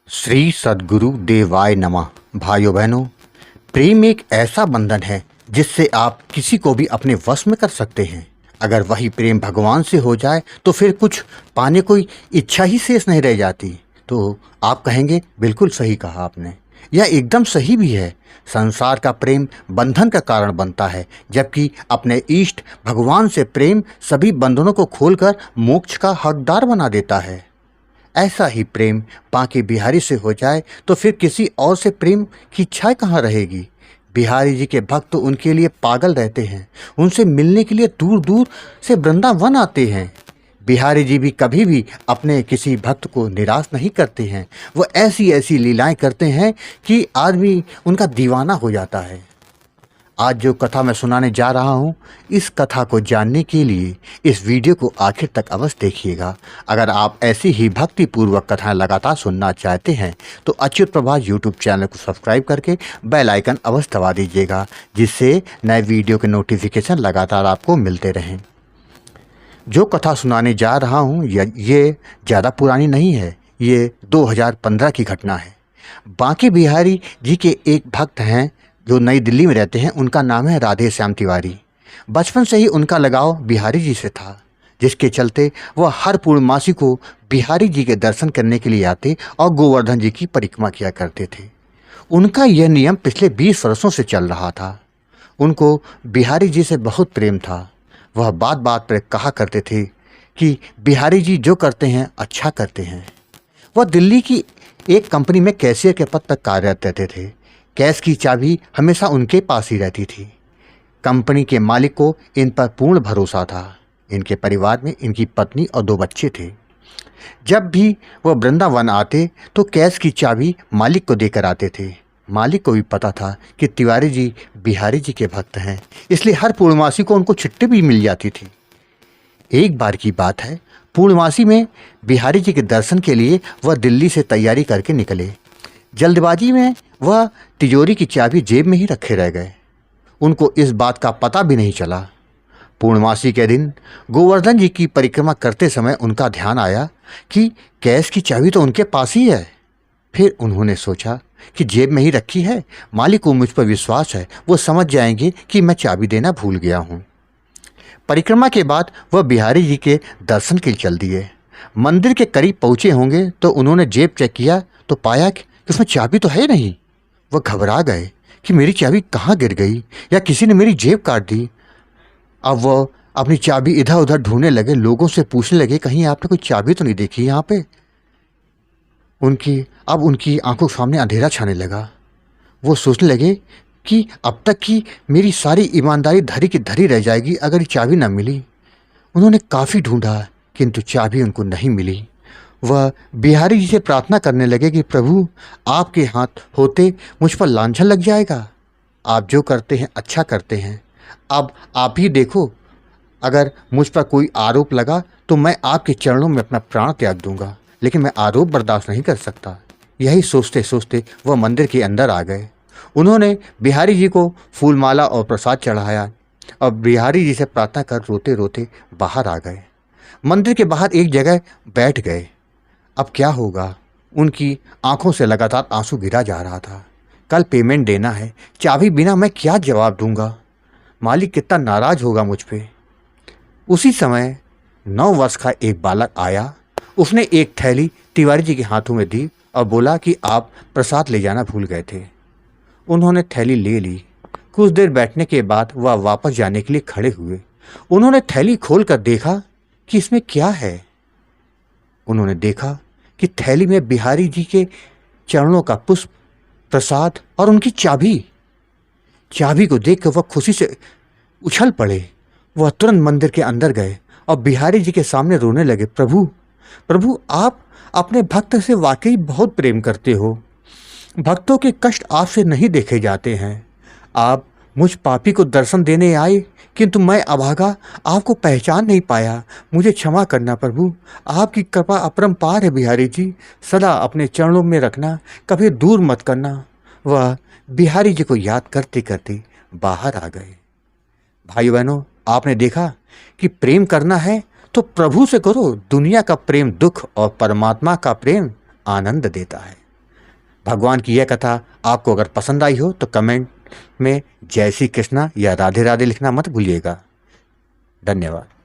श्री सद्गुरु देवाय नमः। भाइयों बहनों, प्रेम एक ऐसा बंधन है जिससे आप किसी को भी अपने वश में कर सकते हैं। अगर वही प्रेम भगवान से हो जाए तो फिर कुछ पाने कोई इच्छा ही शेष नहीं रह जाती। तो आप कहेंगे बिल्कुल सही कहा आपने, यह एकदम सही भी है। संसार का प्रेम बंधन का कारण बनता है, जबकि अपने इष्ट भगवान से प्रेम सभी बंधनों को खोलकर मोक्ष का हकदार बना देता है। ऐसा ही प्रेम बांके बिहारी से हो जाए तो फिर किसी और से प्रेम की इच्छा कहाँ रहेगी। बिहारी जी के भक्त तो उनके लिए पागल रहते हैं, उनसे मिलने के लिए दूर दूर से वृंदावन आते हैं। बिहारी जी भी कभी भी अपने किसी भक्त को निराश नहीं करते हैं। वो ऐसी ऐसी लीलाएं करते हैं कि आदमी उनका दीवाना हो जाता है। आज जो कथा मैं सुनाने जा रहा हूँ, इस कथा को जानने के लिए इस वीडियो को आखिर तक अवश्य देखिएगा। अगर आप ऐसी ही भक्तिपूर्वक कथाएं लगातार सुनना चाहते हैं तो अच्युत प्रभा यूट्यूब चैनल को सब्सक्राइब करके बेल आइकन अवश्य दबा दीजिएगा, जिससे नए वीडियो के नोटिफिकेशन लगातार आपको मिलते रहें। जो कथा सुनाने जा रहा हूँ ये ज़्यादा पुरानी नहीं है, ये 2015 की घटना है। बांके बिहारी जी के एक भक्त हैं जो नई दिल्ली में रहते हैं। उनका नाम है राधे श्याम तिवारी। बचपन से ही उनका लगाव बिहारी जी से था, जिसके चलते वह हर पूर्णमासी को बिहारी जी के दर्शन करने के लिए आते और गोवर्धन जी की परिक्रमा किया करते थे। उनका यह नियम पिछले 20 वर्षों से चल रहा था। उनको बिहारी जी से बहुत प्रेम था। वह बात बात पर कहा करते थे कि बिहारी जी जो करते हैं अच्छा करते हैं। वह दिल्ली की एक कंपनी में कैशियर के पद पर कार्यरत रहते थे। कैश की चाबी हमेशा उनके पास ही रहती थी। कंपनी के मालिक को इन पर पूर्ण भरोसा था। इनके परिवार में इनकी पत्नी और 2 बच्चे थे। जब भी वह वृंदावन आते तो कैश की चाबी मालिक को देकर आते थे। मालिक को भी पता था कि तिवारी जी बिहारी जी के भक्त हैं, इसलिए हर पूर्णमासी को उनको छुट्टी भी मिल जाती थी। एक बार की बात है, पूर्णमासी में बिहारी जी के दर्शन के लिए वह दिल्ली से तैयारी करके निकले। जल्दबाजी में वह तिजोरी की चाबी जेब में ही रखे रह गए। उनको इस बात का पता भी नहीं चला। पूर्णमासी के दिन गोवर्धन जी की परिक्रमा करते समय उनका ध्यान आया कि कैश की चाबी तो उनके पास ही है। फिर उन्होंने सोचा कि जेब में ही रखी है, मालिक को मुझ पर विश्वास है, वो समझ जाएंगे कि मैं चाबी देना भूल गया हूँ। परिक्रमा के बाद वह बिहारी जी के दर्शन के लिए चल दिए। मंदिर के करीब पहुँचे होंगे तो उन्होंने जेब चेक किया तो पाया कि उसमें चाबी तो है नहीं। वह घबरा गए कि मेरी चाबी कहाँ गिर गई या किसी ने मेरी जेब काट दी। अब वह अपनी चाबी इधर उधर ढूंढने लगे, लोगों से पूछने लगे कहीं आपने कोई चाबी तो नहीं देखी यहाँ पे। उनकी आंखों के सामने अंधेरा छाने लगा। वो सोचने लगे कि अब तक की मेरी सारी ईमानदारी धरी की धरी रह जाएगी अगर ये चाबी न मिली। उन्होंने काफ़ी ढूंढा किंतु चाबी उनको नहीं मिली। वह बिहारी जी से प्रार्थना करने लगे कि प्रभु, आपके हाथ होते मुझ पर लांछन लग जाएगा। आप जो करते हैं अच्छा करते हैं। अब आप ही देखो, अगर मुझ पर कोई आरोप लगा तो मैं आपके चरणों में अपना प्राण त्याग दूंगा, लेकिन मैं आरोप बर्दाश्त नहीं कर सकता। यही सोचते सोचते वह मंदिर के अंदर आ गए। उन्होंने बिहारी जी को फूलमाला और प्रसाद चढ़ाया और बिहारी जी से प्रार्थना कर रोते रोते बाहर आ गए। मंदिर के बाहर एक जगह बैठ गए। अब क्या होगा, उनकी आंखों से लगातार आंसू गिरा जा रहा था। कल पेमेंट देना है, चाबी बिना मैं क्या जवाब दूंगा, मालिक कितना नाराज होगा मुझ पे। उसी समय 9 वर्ष का एक बालक आया। उसने एक थैली तिवारी जी के हाथों में दी और बोला कि आप प्रसाद ले जाना भूल गए थे। उन्होंने थैली ले ली। कुछ देर बैठने के बाद वह वापस जाने के लिए खड़े हुए। उन्होंने थैली खोल कर देखा कि इसमें क्या है। उन्होंने देखा कि थैली में बिहारी जी के चरणों का पुष्प, प्रसाद और उनकी चाबी। चाबी को देखकर वह खुशी से उछल पड़े। वह तुरंत मंदिर के अंदर गए और बिहारी जी के सामने रोने लगे। प्रभु, प्रभु, आप अपने भक्त से वाकई बहुत प्रेम करते हो। भक्तों के कष्ट आपसे नहीं देखे जाते हैं। आप मुझ पापी को दर्शन देने आए, किंतु मैं अभागा आपको पहचान नहीं पाया। मुझे क्षमा करना प्रभु। आपकी कृपा अपरंपार है बिहारी जी, सदा अपने चरणों में रखना, कभी दूर मत करना। वह बिहारी जी को याद करते करते बाहर आ गए। भाई बहनों, आपने देखा कि प्रेम करना है तो प्रभु से करो। दुनिया का प्रेम दुख और परमात्मा का प्रेम आनंद देता है। भगवान की यह कथा आपको अगर पसंद आई हो तो कमेंट में जय श्री कृष्णा या राधे राधे लिखना मत भूलिएगा। धन्यवाद।